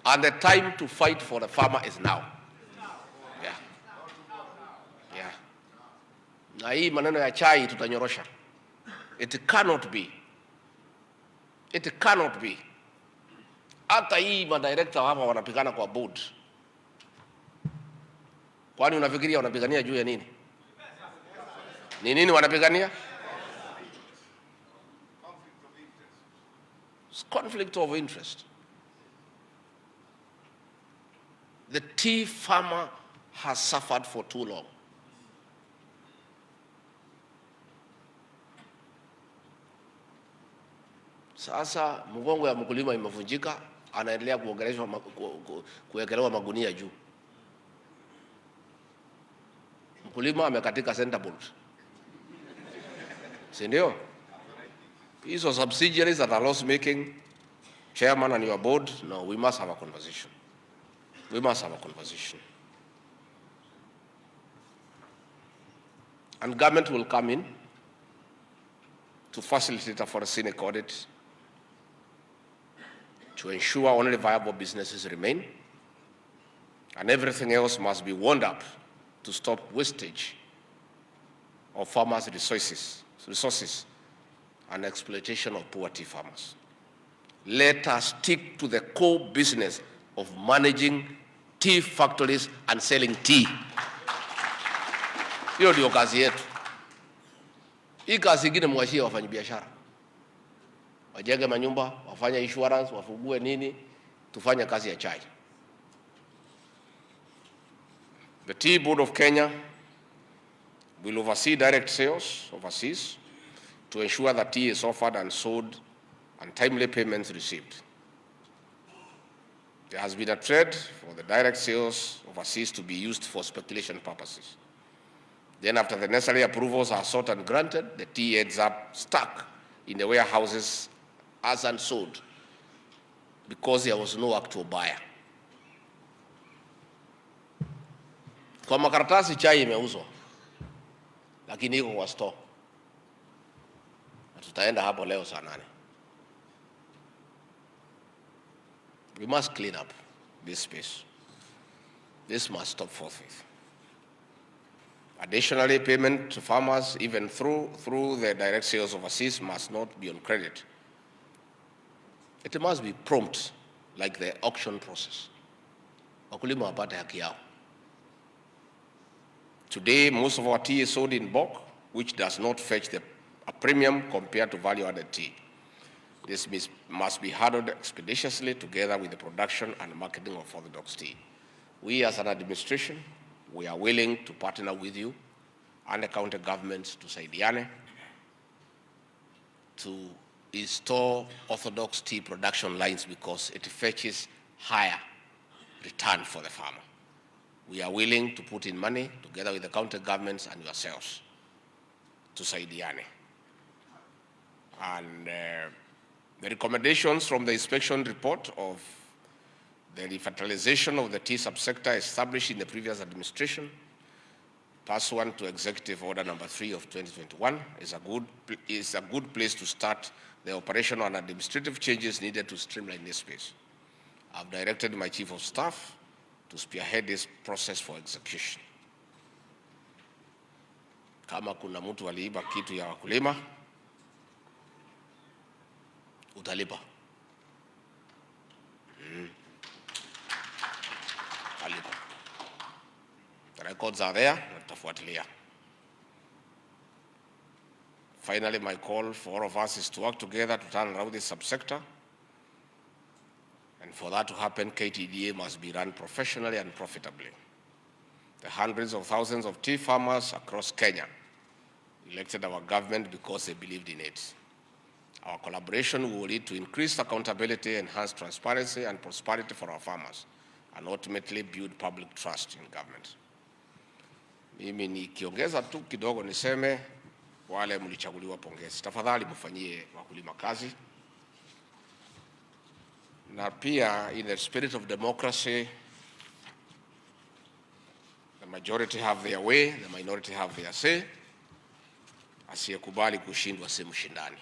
And the time to fight for the farmer is now. Yeah. Yeah. Na hii maneno ya chai tutanyorosha. It cannot be. It cannot be. Hata hii madirector hapa wanapigana kwa board. Kwani unafikiria wanapigania juu ya nini? Ni nini wanapigania? Conflict of interest. The tea farmer has suffered for too long. Sasa mgongo ya mkulima imevunjika, anaendelea kuwekelewa magunia juu. Mkulima amekatika center bolt. Si ndio? Hizo subsidiaries that are loss making, chairman and your board, no, we must have a conversation. We must have a conversation. And government will come in to facilitate a forensic audit to ensure only viable businesses remain, and everything else must be wound up to stop wastage of farmers' resources and exploitation of poor tea farmers. Let us stick to the core business of managing tea factories and selling tea. Hiyo ndio kazi yetu. Hii kazi ingine mwachie wafanyabiashara. Wajenge manyumba, wafanye insurance, wafugue nini, tufanye kazi ya chai. The Tea Board of Kenya will oversee direct sales overseas to ensure that tea is offered and sold and timely payments received. There has been a trend for the direct sales overseas to be used for speculation purposes. Then after the necessary approvals are sought and granted, the tea ends up stuck in the warehouses as unsold because there was no actual buyer. Kwa makaratasi chai imeuzwa, lakini iko kwa store. Tutaenda hapo leo saa 8. We must clean up this space. This must stop forthwith. Additionally, payment to farmers, even through the direct sales overseas, must not be on credit. It must be prompt, like the auction process. Wakulima wapate haki yao. Today, most of our tea is sold in bulk, which does not fetch a premium compared to value-added tea. This must be handled expeditiously together with the production and marketing of orthodox tea. We as an administration, we are willing to partner with you and the county governments to saidiane to install orthodox tea production lines because it fetches higher return for the farmer. We are willing to put in money together with the county governments and yourselves to saidiane. And the recommendations from the inspection report of the revitalization of the tea subsector established in the previous administration, pursuant to Executive Order Number 3 of 2021, is a good place to start the operational and administrative changes needed to streamline this space. I've directed my Chief of Staff to spearhead this process for execution. Kama kuna mtu aliiba kitu ya wakulima, utalipa. Utalipa. The records are there, tutafuatilia. Finally, my call for all of us is to work together to turn around this subsector. And for that to happen, KTDA must be run professionally and profitably. The hundreds of thousands of tea farmers across Kenya elected our government because they believed in it. Our collaboration will lead to increased accountability, enhanced transparency and prosperity for our farmers, and ultimately build public trust in government. Mimi nikiongeza tu kidogo niseme, wale mlichaguliwa pongezi. Tafadhali mfanyie wakulima kazi. Na pia, in the spirit of democracy, the majority have their way, the minority have their say. Asiyekubali kushindwa si mshindani.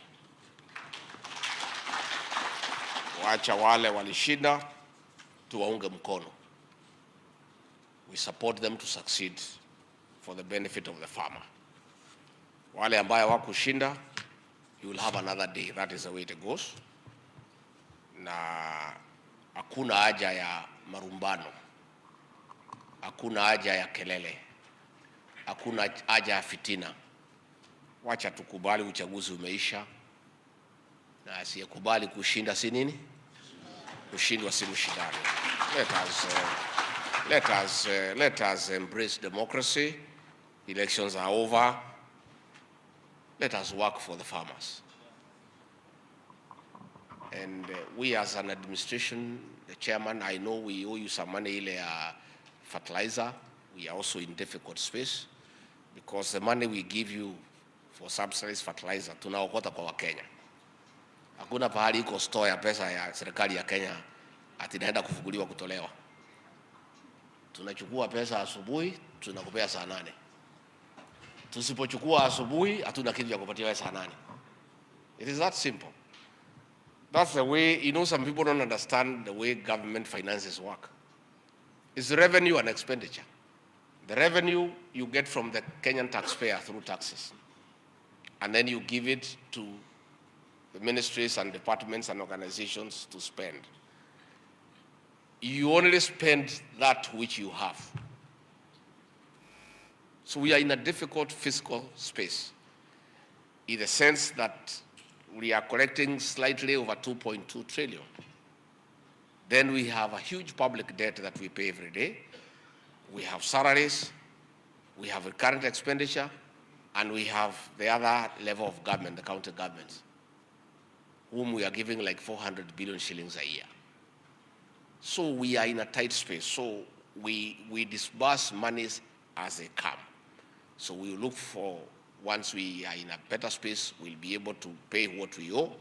Wacha wale walishinda, tuwaunge mkono. We support them to succeed for the benefit of the farmer. Wale ambaye wakushinda, you will have another day. That is the way it goes. Na hakuna haja ya marumbano, hakuna haja ya kelele, hakuna haja ya fitina. Wacha tukubali uchaguzi umeisha, na asiyekubali kushinda si nini? Kushindwa si mshindani. Let us embrace democracy. Elections are over. Let us work for the farmers. And we as an administration, the chairman, I know we owe you some money ile fertilizer. We are also in difficult space because the money we give you for subsidized fertilizer tunaokota kwa Wakenya. Hakuna pahali iko store ya pesa ya serikali ya Kenya ati naenda kufuguliwa kutolewa. Tunachukua pesa asubuhi, tunakupea saa 8. Tusipochukua asubuhi, hatuna kitu ya kupatia saa 8. It is that simple. That's the way, you know, some people don't understand the way government finances work. It's revenue and expenditure. The revenue you get from the Kenyan taxpayer through taxes. And then you give it to the ministries and departments and organizations to spend. You only spend that which you have. So we are in a difficult fiscal space in the sense that we are collecting slightly over 2.2 trillion. Then we have a huge public debt that we pay every day. We have salaries, we have a current expenditure, and we have the other level of government, the county governments, whom we are giving like 400 billion shillings a year. So we are in a tight space. So we disburse monies as they come. So we look for, once we are in a better space, we'll be able to pay what we owe,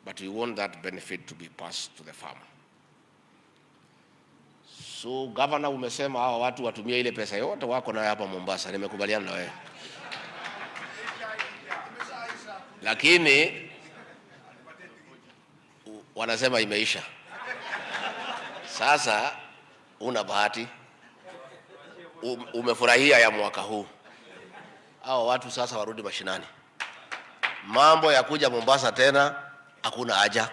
but we want that benefit to be passed to the farmer. So governor, umesema hawa watu watumie ile pesa yote wako nayo hapa Mombasa, nimekubaliana na wewe. Lakini wanasema imeisha. Sasa una bahati, umefurahia ya mwaka huu. Hao watu sasa warudi mashinani. Mambo ya kuja Mombasa tena hakuna haja.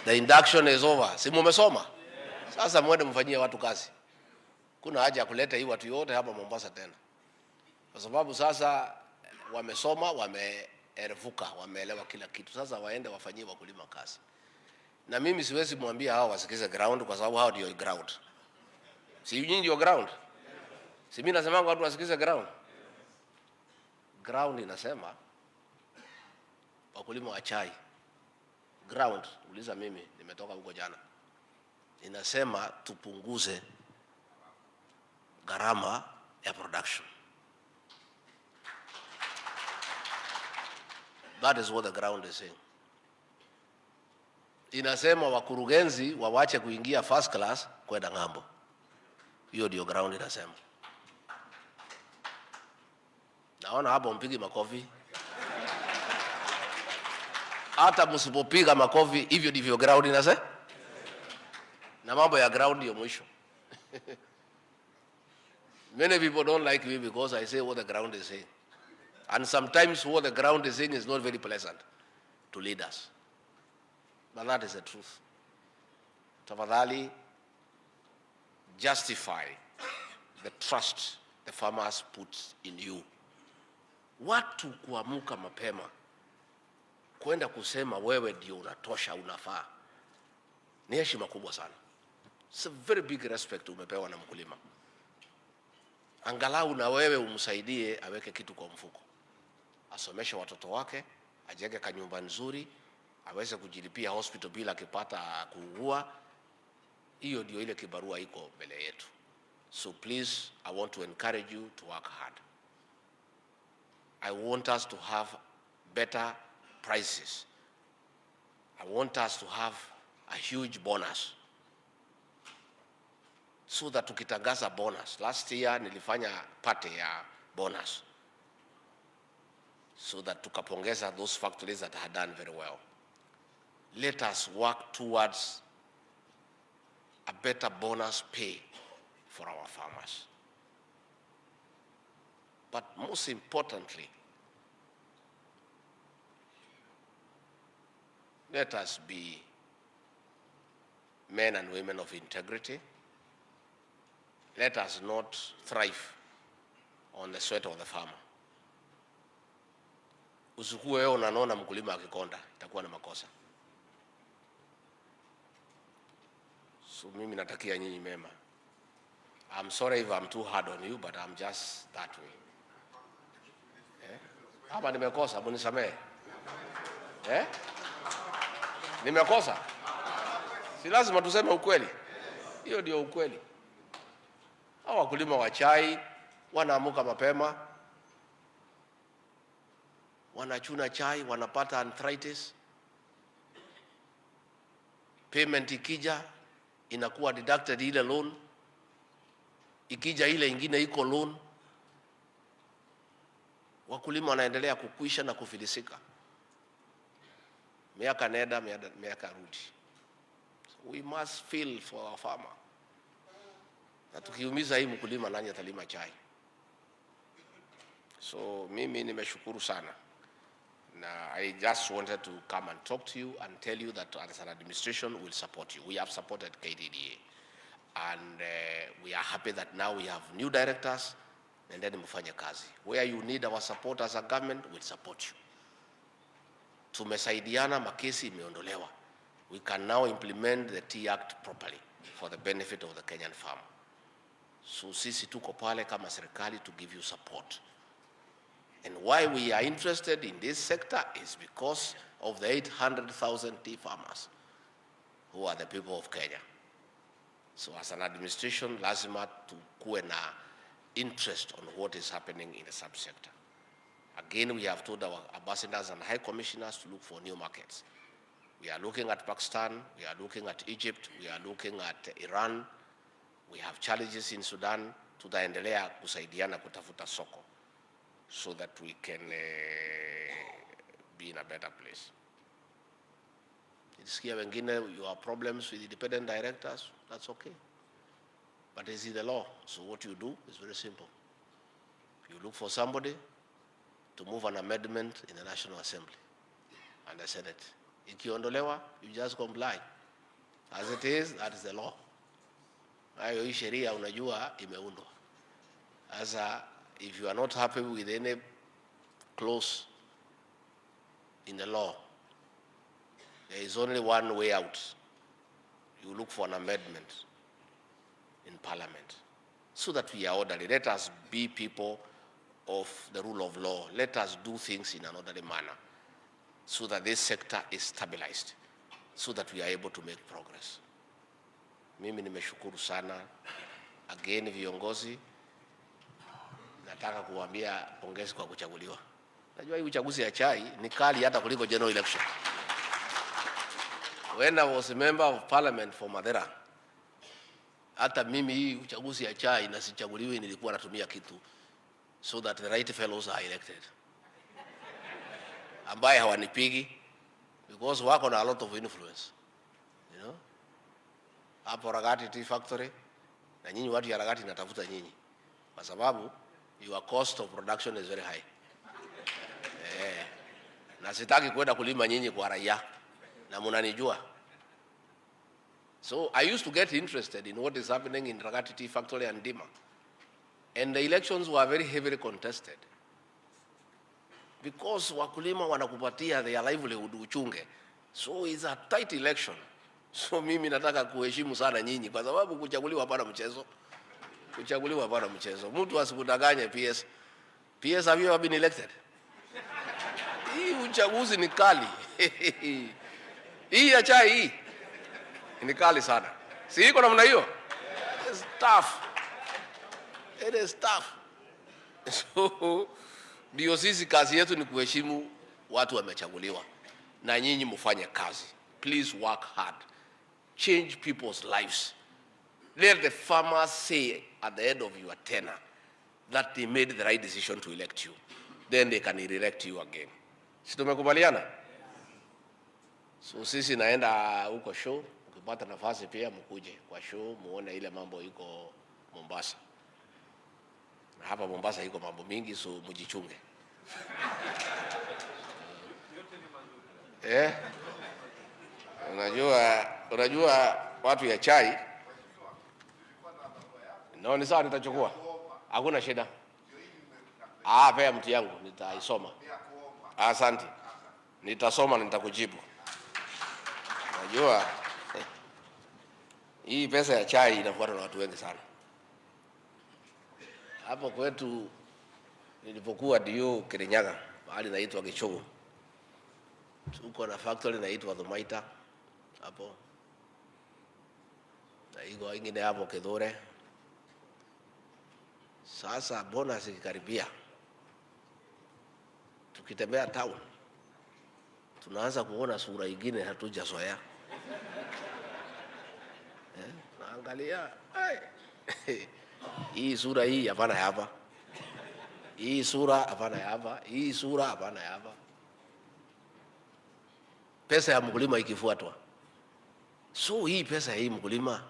The induction is over. Si mmesoma? Sasa mwende mfanyie watu kazi. Kuna haja ya kuleta hii watu yote hapa Mombasa tena. Kwa sababu sasa wamesoma, wameerevuka, wameelewa kila kitu. Sasa waende wafanyie wakulima kazi. Na mimi siwezi mwambia hao wasikize ground kwa sababu hao ndio ground. Si nyinyi ndio ground? Si mimi nasema watu wasikize ground. Ground inasema wakulima wa chai. Ground, uliza mimi, nimetoka huko jana. Inasema tupunguze gharama ya production. That is what the ground is saying. Inasema wakurugenzi wawache kuingia first class kwenda ng'ambo. Hiyo ndio ground inasema. Naona hapo mpigi makofi. Hata msipopiga makofi, hivyo ndivyo ground inasema. Na mambo ya ground ndio mwisho. Many people don't like me because I say what the ground is saying. And sometimes what the ground is saying is not very pleasant to leaders. But that is the truth. Tafadhali, justify the trust the farmers put in you. Watu kuamuka mapema, kwenda kusema wewe ndio unatosha, unafaa, ni heshima kubwa sana. It's a very big respect umepewa na mkulima. Angalau na wewe umsaidie aweke kitu kwa mfuko, asomeshe watoto wake, ajenge kanyumba nzuri, aweze kujilipia hospital bila akipata kuugua. Hiyo ndio ile kibarua iko mbele yetu. So please, I want to encourage you to work hard. I want us to have better prices. I want us to have a huge bonus, so that tukitangaza bonus. Last year nilifanya party ya bonus, so that tukapongeza those factories that had done very well. Let us work towards a better bonus pay for our farmers. But most importantly, let us be men and women of integrity. Let us not thrive on the sweat of the farmer. Usikuwe wewe unanona mkulima akikonda, itakuwa na makosa. So mimi natakia nyinyi mema. I'm sorry if I'm too hard on you, but I'm just that way. Hapa nimekosa, munisamehe. Nimekosa. Si lazima tuseme ukweli. Hiyo ndio ukweli. Hao wakulima wa chai wanaamuka mapema, wanachuna chai, wanapata arthritis. Payment ikija inakuwa deducted ile loan, ikija ile ingine iko loan. Wakulima wanaendelea kukwisha na kufilisika. Miaka nenda, miaka rudi. So we must feel for our farmer. Na tukiumiza hii mkulima, nani atalima chai? So mimi nimeshukuru sana. Na I just wanted to come and talk to you and tell you that as an administration we'll support you. We have supported KTDA. And we are happy that now we have new directors, and then mfanye kazi. Where you need our support as a government, we'll support you. Tumesaidiana, makesi imeondolewa. We can now implement the Tea Act properly for the benefit of the Kenyan farmer. So sisi tuko pale kama serikali to give you support. And why we are interested in this sector is because of the 800,000 tea farmers who are the people of Kenya. So as an administration, lazima tukuwe na interest on what is happening in the subsector. Again, we have told our ambassadors and high commissioners to look for new markets. We are looking at Pakistan, we are looking at Egypt, we are looking at Iran. We have challenges in Sudan. Tutaendelea kusaidiana kutafuta soko so that we can be in a better place. Nisikia wengine, you have problems with independent directors, that's okay. But it's in the law, so what you do is very simple. You look for somebody to move an amendment in the National Assembly and the Senate. Ikiondolewa, you just comply. As it is, that is the law. Hayo hii sheria unajua imeundwa. If you are not happy with any clause in the law, there is only one way out. You look for an amendment in Parliament so that we are orderly. Let us be people of the rule of law. Let us do things in an orderly manner so that this sector is stabilized, so that we are able to make progress. Mimi nimeshukuru sana. Again, viongozi, nataka kuambia pongezi kwa kuchaguliwa. Najua hii uchaguzi ya chai ni kali hata kuliko general election. When I was a member of parliament for Madera, hata mimi hii uchaguzi ya chai na sichaguliwi nilikuwa natumia kitu so that the right fellows are elected. Ambaye hawanipigi because wako na a lot of influence. You know? Hapo Rigathi Tea Factory, Na nyinyi watu ya Rigathi natafuta nyinyi. Kwa sababu your cost of production is very high. Na sitaki kwenda kulima nyinyi kwa raia. Na mnanijua. So I used to get interested in what is happening in Rigathi Tea Factory and Dima. And the elections were very heavily contested. Because wakulima wanakupatia their livelihood uchunge. So it's a tight election. So mimi nataka kuheshimu sana nyinyi kwa sababu kuchaguliwa hapana mchezo. Kuchaguliwa hapana mchezo. Mtu asikudanganye PS. PS, have you ever been elected? Hii uchaguzi ni kali. Hii ya chai hii ni kali sana. Si iko namna hiyo? It's tough. It is tough. So ndio sisi kazi yetu ni kuheshimu watu wamechaguliwa. Na nyinyi mfanye kazi. Please work hard. Change people's lives. Let the farmers say at the end of your tenure that they made the right decision to elect you. Then they can re-elect you again. Si tumekubaliana? So sisi naenda huko show. Ukipata nafasi pia mkuje kwa show muone ile mambo iko Mombasa. Na hapa Mombasa iko mambo mingi, so mjichunge. Unajua watu ya chai. No, ni sawa nitachukua. Hakuna shida. Pea mti yangu nitaisoma. Asante. Nitasoma na nitakujibu. Unajua hii pesa ya chai inafuatwa na watu wengi sana. Hapo kwetu nilipokuwa ndio Kirinyaga, mahali naitwa Gachagua. Tuko na factory naitwa Dhumaita hapo. Na iko ingine hapo Kedore. Sasa bonus ikikaribia, tukitembea town tunaanza kuona sura nyingine hatujazoea. Naangalia hii sura hii hapana hapa. Hii sura hapana hapa. Hii sura hapana hapa. Pesa ya mkulima ikifuatwa. So hii pesa ya hii mkulima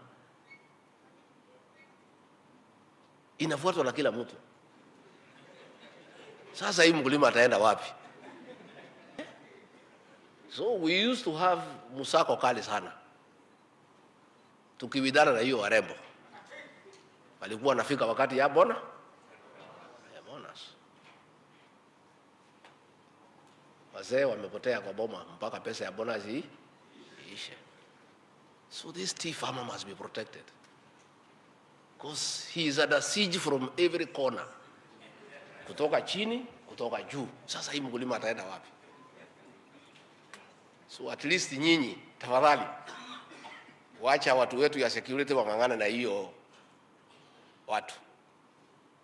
inafuatwa na kila mtu. Sasa hii mkulima ataenda wapi? So we used to have musako kali sana. Tukiwidana na hiyo warembo. Walikuwa wanafika wakati ya bonus. Wazee wamepotea kwa boma mpaka pesa ya bonus hii ishe. So this tea farmer must be protected. Because he is under siege from every corner. Kutoka chini, kutoka juu. Sasa hii mkulima ataenda wapi? So at least nyinyi tafadhali wacha watu wetu ya security wangangane na hiyo watu.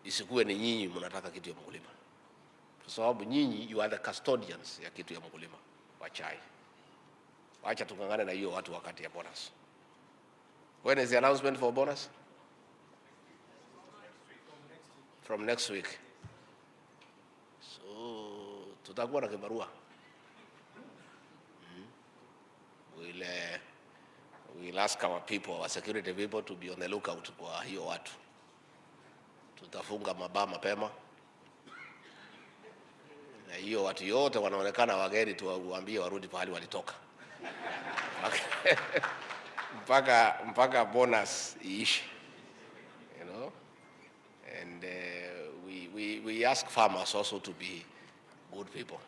Isikuwe ni nyinyi mnataka kitu ya mkulima. Kwa sababu nyinyi you are the custodians ya kitu ya mkulima wa chai. Wacha tungangane na hiyo watu wakati ya bonus. When is the announcement for bonus? From next week. So tutakuwa na kibarua. We'll ask our people, our security people, to be on the lookout kwa hiyo watu. Tutafunga mabaa mapema. Na hiyo watu yote wanaonekana wageni tuwaambie warudi pahali walitoka. mpaka bonus iishe. You know? And we ask farmers also to be good people.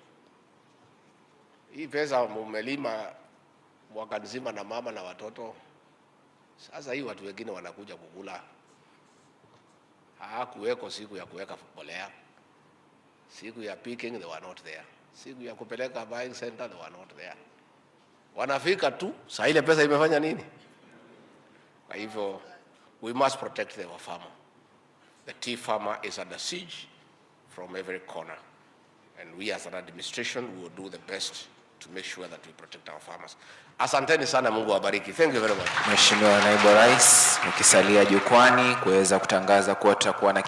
Hii pesa mumelima mwaka nzima na mama na watoto. Sasa hii watu wengine wanakuja kukula. Hakuweko siku ya kuweka mbolea. Siku ya picking they were not there. Siku ya kupeleka buying center they were not there. Wanafika tu, saa ile pesa imefanya nini? Kwa hivyo we must protect our farmer. The tea farmer is under siege from every corner. And we as an administration will do the best to make sure that we protect our farmers. Asanteni sana, Mungu awabariki. Thank you very much. Mheshimiwa Naibu Rais, ukisalia jukwani kuweza kutangaza kuwa tutakuwa na